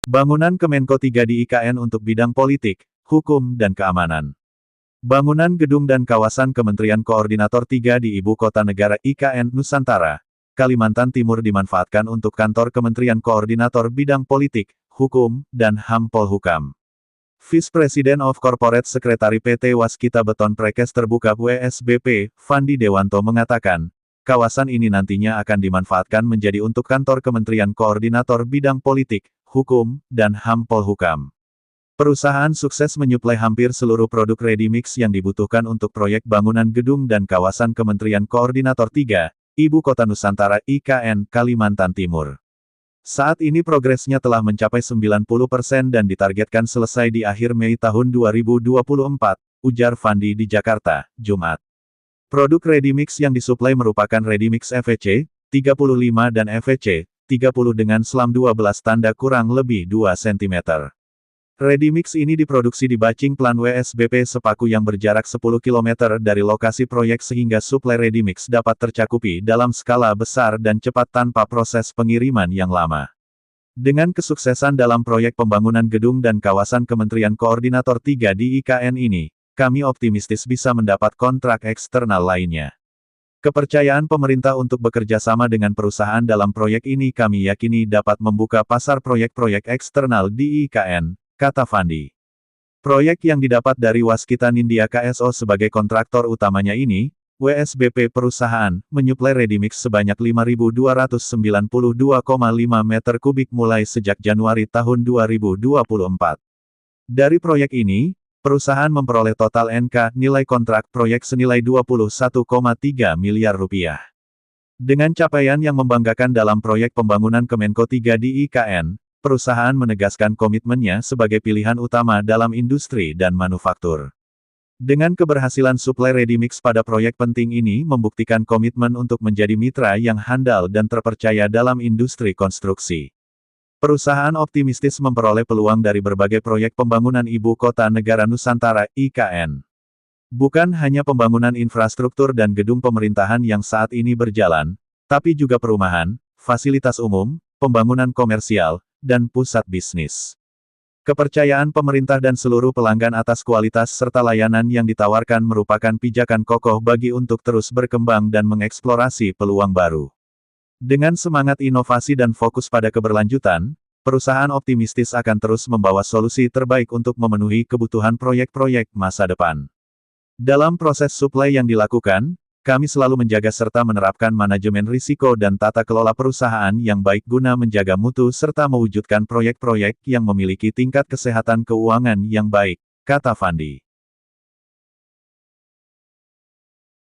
Bangunan Kemenko 3 di IKN untuk bidang politik, hukum, dan keamanan. Bangunan gedung dan kawasan Kementerian Koordinator 3 di Ibu Kota Negara IKN Nusantara, Kalimantan Timur dimanfaatkan untuk kantor Kementerian Koordinator Bidang Politik, Hukum, dan HAM Polhukam. Vice President of Corporate Secretary PT Waskita Beton Prekes Terbuka WSBP, Fandi Dewanto mengatakan, kawasan ini nantinya akan dimanfaatkan menjadi untuk kantor Kementerian Koordinator Bidang Politik, Hukum, dan HAM Polhukam. Perusahaan sukses menyuplai hampir seluruh produk ready mix yang dibutuhkan untuk proyek bangunan gedung dan kawasan Kementerian Koordinator 3, Ibu Kota Nusantara IKN, Kalimantan Timur. Saat ini progresnya telah mencapai 90% dan ditargetkan selesai di akhir Mei tahun 2024, ujar Fandi di Jakarta, Jumat. Produk ready mix yang disuplai merupakan ready mix FEC 35 dan FEC 30 dengan selam 12 tanda kurang lebih 2 cm. Ready mix ini diproduksi di Bacing Plan WSBP Sepaku yang berjarak 10 km dari lokasi proyek sehingga suplai ready mix dapat tercakupi dalam skala besar dan cepat tanpa proses pengiriman yang lama. Dengan kesuksesan dalam proyek pembangunan gedung dan kawasan Kementerian Koordinator 3 di IKN ini, kami optimistis bisa mendapat kontrak eksternal lainnya. Kepercayaan pemerintah untuk bekerja sama dengan perusahaan dalam proyek ini kami yakini dapat membuka pasar proyek-proyek eksternal di IKN, kata Fandi. Proyek yang didapat dari Waskita Nindya KSO sebagai kontraktor utamanya ini, WSBP perusahaan, menyuplai ready mix sebanyak 5.292,5 meter kubik mulai sejak Januari tahun 2024. Dari proyek ini, perusahaan memperoleh total NK nilai kontrak proyek senilai 21,3 miliar rupiah. Dengan capaian yang membanggakan dalam proyek pembangunan Kemenko 3 di IKN, perusahaan menegaskan komitmennya sebagai pilihan utama dalam industri dan manufaktur. Dengan keberhasilan suplai ready mix pada proyek penting ini membuktikan komitmen untuk menjadi mitra yang handal dan terpercaya dalam industri konstruksi. Perusahaan optimistis memperoleh peluang dari berbagai proyek pembangunan Ibu Kota Negara Nusantara (IKN). Bukan hanya pembangunan infrastruktur dan gedung pemerintahan yang saat ini berjalan, tapi juga perumahan, fasilitas umum, pembangunan komersial, dan pusat bisnis. Kepercayaan pemerintah dan seluruh pelanggan atas kualitas serta layanan yang ditawarkan merupakan pijakan kokoh bagi untuk terus berkembang dan mengeksplorasi peluang baru. Dengan semangat inovasi dan fokus pada keberlanjutan, perusahaan optimistis akan terus membawa solusi terbaik untuk memenuhi kebutuhan proyek-proyek masa depan. Dalam proses suplai yang dilakukan, kami selalu menjaga serta menerapkan manajemen risiko dan tata kelola perusahaan yang baik guna menjaga mutu serta mewujudkan proyek-proyek yang memiliki tingkat kesehatan keuangan yang baik, kata Fandi.